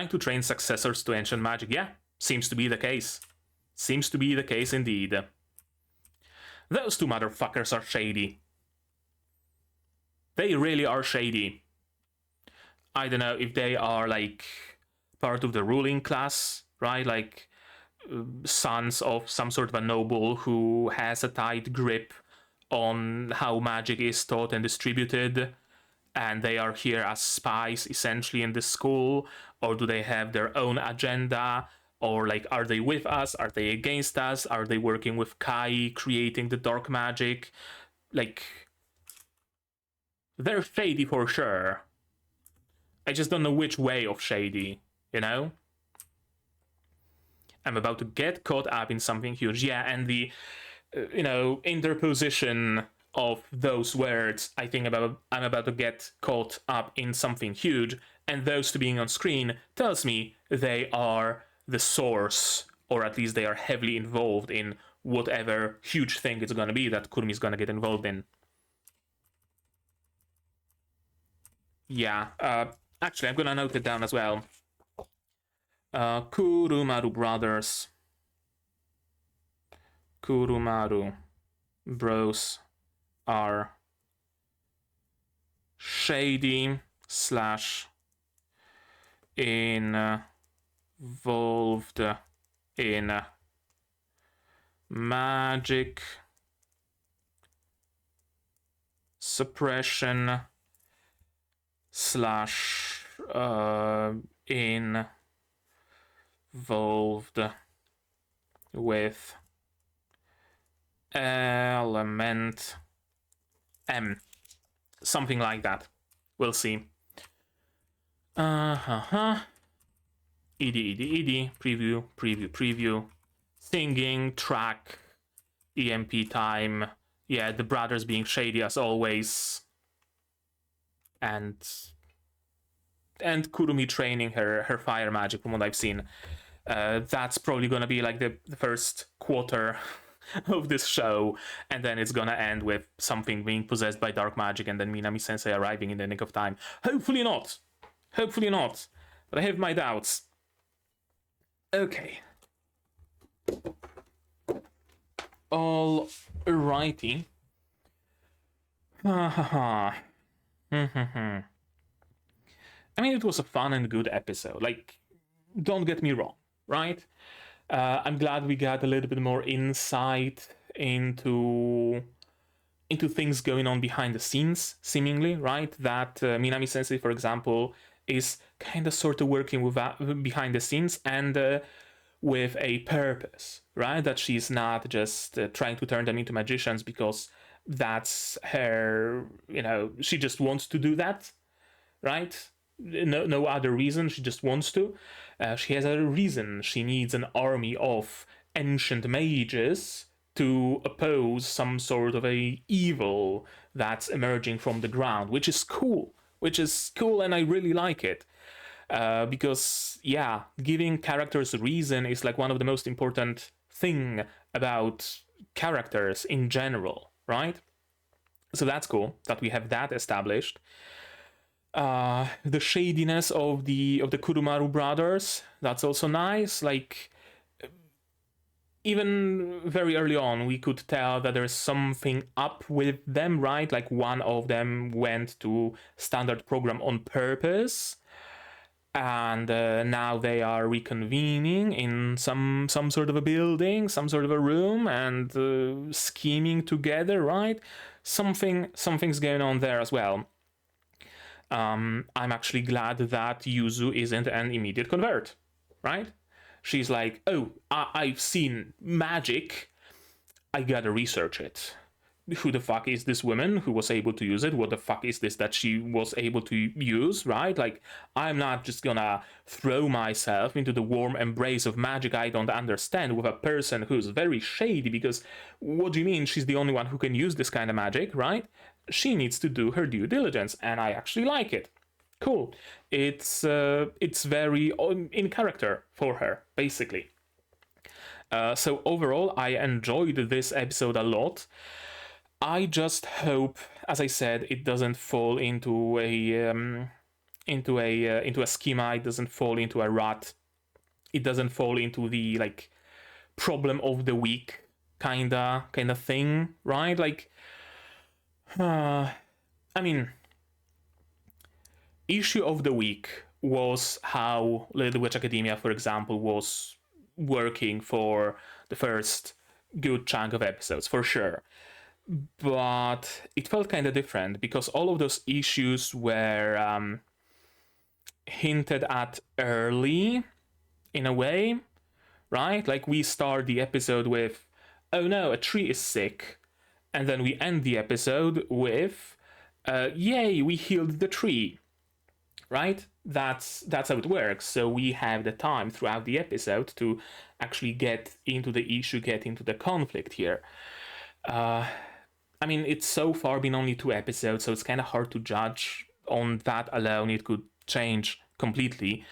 to train successors to ancient magic, yeah, seems to be the case. Seems to be the case indeed. Those two motherfuckers are shady. They really are shady. I don't know if they are like part of the ruling class, right? Like sons of some sort of a noble who has a tight grip on how magic is taught and distributed, and they are here as spies essentially in the school, or do they have their own agenda? Or like, are they with us? Are they against us? Are they working with Kai, creating the dark magic? Like, they're shady for sure. I just don't know which way of shady, you know? I'm about to get caught up in something huge. Yeah, and the, interposition of those words, I think I'm about to get caught up in something huge, and those two being on screen tells me they are the source, or at least they are heavily involved in whatever huge thing it's gonna be that Kurumi's gonna get involved in. Yeah, actually, I'm gonna note it down as well. Kurumaru brothers. Kurumaru bros are shady slash involved in magic suppression slash involved with element M. Something like that. We'll see. Ed, preview. Singing, track, EMP time. Yeah, the brothers being shady as always. And Kurumi training her fire magic from what I've seen. That's probably gonna be like the first quarter of this show, and then it's gonna end with something being possessed by dark magic and then Minami Sensei arriving in the nick of time. Hopefully not, but I have my doubts. Okay, alrighty. I mean, it was a fun and good episode, like, don't get me wrong, right? I'm glad we got a little bit more insight into things going on behind the scenes, seemingly, right? That Minami Sensei, for example, is kind of sort of working with behind the scenes and with a purpose, right? That she's not just trying to turn them into magicians because that's her, she just wants to do that, right? no other reason. She just wants to. She has a reason. She needs an army of ancient mages to oppose some sort of a evil that's emerging from the ground, which is cool. Which is cool, and I really like it. Because yeah, giving characters a reason is like one of the most important thing about characters in general, right? So that's cool that we have that established. The shadiness of the Kurumaru brothers, that's also nice. Like, even very early on, we could tell that there's something up with them, right? Like, one of them went to standard program on purpose, and now they are reconvening in some sort of a building, some sort of a room, and scheming together, right? Something's going on there as well. I'm actually glad that Yuzu isn't an immediate convert, right? She's like, oh, I've seen magic, I gotta research it. Who the fuck is this woman who was able to use it? What the fuck is this that she was able to use, right? Like, I'm not just gonna throw myself into the warm embrace of magic I don't understand with a person who's very shady, because what do you mean she's the only one who can use this kind of magic, right? She needs to do her due diligence, and I actually like it. Cool. It's very in character for her, basically. So overall, I enjoyed this episode a lot. I just hope, as I said, it doesn't fall into a schema. It doesn't fall into a rut. It doesn't fall into the like problem of the week kinda thing, right? Like, I mean, issue of the week was how Little Witch Academia, for example, was working for the first good chunk of episodes, for sure. But it felt kind of different because all of those issues were hinted at early, in a way, right? Like, we start the episode with, oh no, a tree is sick, and then we end the episode with, yay, we healed the tree, right? That's how it works. So we have the time throughout the episode to actually get into the issue, get into the conflict here. I mean, it's so far been only 2 episodes, so it's kind of hard to judge on that alone. It could change completely.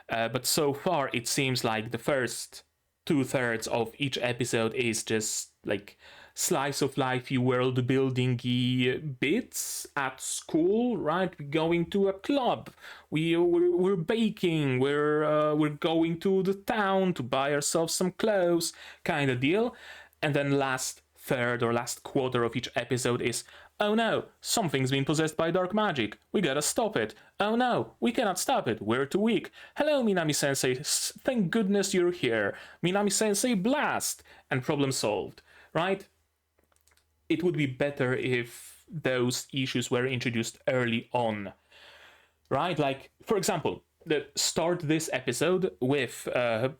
But so far, it seems like the first 2/3 of each episode is just like slice of lifey, world building-y bits at school, right? We're going to a club, we're baking, we're going to the town to buy ourselves some clothes, kind of deal. And then last third or last quarter of each episode is, oh no, something's been possessed by dark magic, we gotta stop it. Oh no, we cannot stop it, we're too weak. Hello, Minami-sensei, thank goodness you're here. Minami-sensei, blast! And problem solved, right? It would be better if those issues were introduced early on, right? Like, for example, start this episode with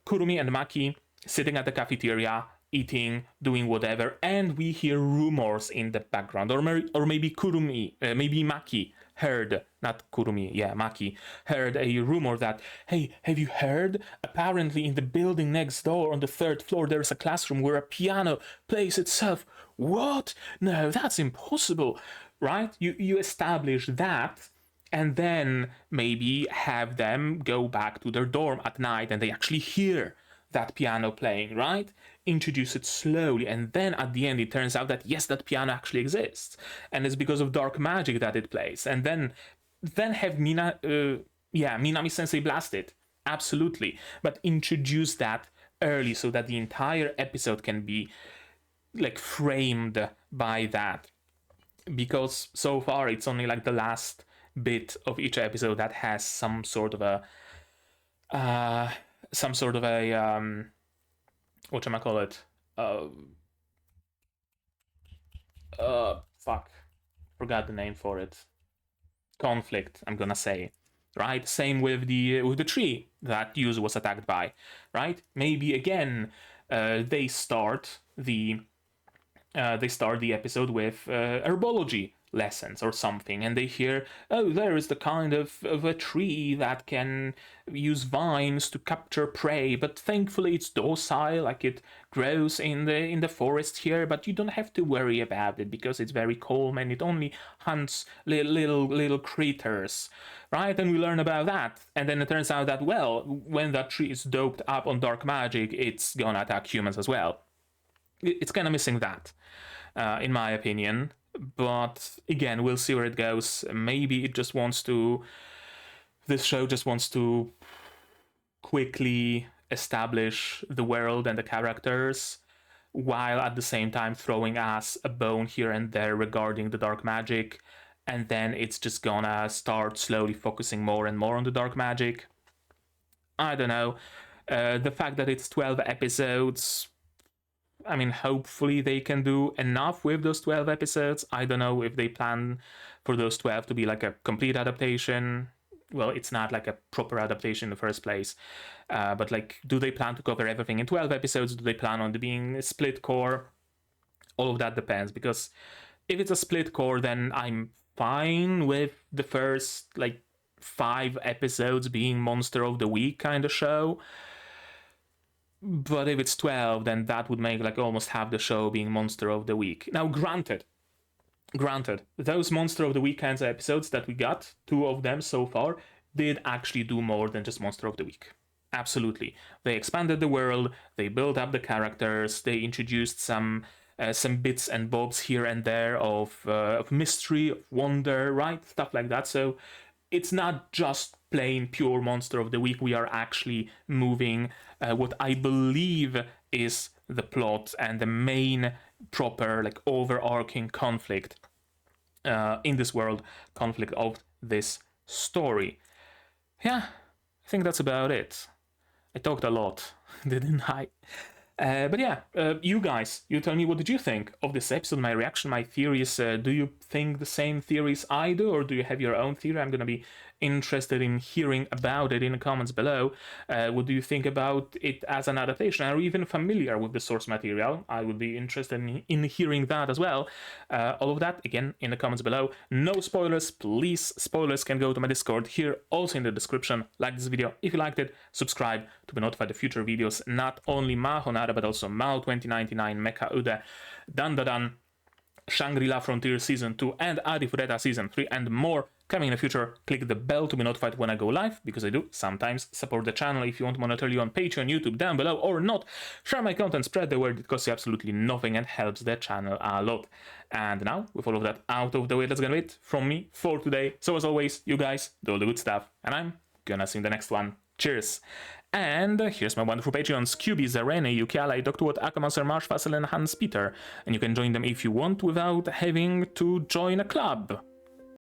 Kurumi and Maki sitting at the cafeteria, eating, doing whatever, and we hear rumors in the background, or maybe Kurumi, maybe Maki heard, not Kurumi, yeah, Maki heard a rumor that, hey, have you heard? Apparently in the building next door on the 3rd floor there's a classroom where a piano plays itself. What? No, that's impossible, right? You establish that, and then maybe have them go back to their dorm at night and they actually hear that piano playing, right? Introduce it slowly, and then at the end it turns out that yes, that piano actually exists, and it's because of dark magic that it plays. And then have Minami Sensei blast it, absolutely, but introduce that early so that the entire episode can be like framed by that. Because so far it's only like the last bit of each episode that has some sort of a whatchamacallit, fuck, forgot the name for it. Conflict, I'm gonna say, right? Same with the tree that Yuzu was attacked by, right? Maybe again, they start the episode with herbology, lessons or something, and they hear, oh, there is the kind of a tree that can use vines to capture prey, but thankfully it's docile, like it grows in the forest here, but you don't have to worry about it because it's very calm and it only hunts little creatures, right? And we learn about that, and then it turns out that, well, when that tree is doped up on dark magic, it's gonna attack humans as well. It's kind of missing that, in my opinion. But again, we'll see where it goes. Maybe it just wants to. This show just wants to quickly establish the world and the characters, while at the same time throwing us a bone here and there regarding the dark magic. And then it's just gonna start slowly focusing more and more on the dark magic. I don't know. The fact that it's 12 episodes, I mean, hopefully they can do enough with those 12 episodes. I don't know if they plan for those 12 to be like a complete adaptation. Well, it's not like a proper adaptation in the first place. But like, do they plan to cover everything in 12 episodes? Do they plan on being a split core? All of that depends, because if it's a split core, then I'm fine with the first like 5 episodes being Monster of the Week kind of show. But if it's 12, then that would make like almost half the show being Monster of the Week. Now, granted, those Monster of the Week kinds of episodes that we got, 2 of them so far, did actually do more than just Monster of the Week. Absolutely. They expanded the world, they built up the characters, they introduced some bits and bobs here and there of mystery, of wonder, right? Stuff like that. So it's not just plain pure Monster of the Week. We are actually moving what I believe is the plot and the main proper like overarching conflict in this world, conflict of this story. Yeah, I think that's about it. I talked a lot, didn't I? But yeah, you guys, you tell me, what did you think of this episode, my reaction, my theories? Do you think the same theories I do, or do you have your own theory? I'm going to be interested in hearing about it in the comments below. What do you think about it as an adaptation? Are you even familiar with the source material? I would be interested in hearing that as well. All of that, again, in the comments below. No spoilers, please. Spoilers can go to my Discord here, also in the description. Like this video if you liked it. Subscribe to be notified of future videos, not only Mahonara, but also Mao 2099, Mecha Ude, Dan, Shangri-La Frontier Season 2, and Arifureta Season 3, and more coming in the future. Click the bell to be notified when I go live, because I do sometimes support the channel. If you want monetarily on Patreon, YouTube, down below, or not, share my content, spread the word. It costs you absolutely nothing and helps the channel a lot. And now, with all of that out of the way, that's gonna be it from me for today. So as always, you guys do all the good stuff, and I'm gonna see you in the next one. Cheers! And here's my wonderful Patreons: QB, Zarene, Yukiala, Dr. Watt, Akamaster, Marsh, Fassel, and Hans Peter. And you can join them if you want without having to join a club.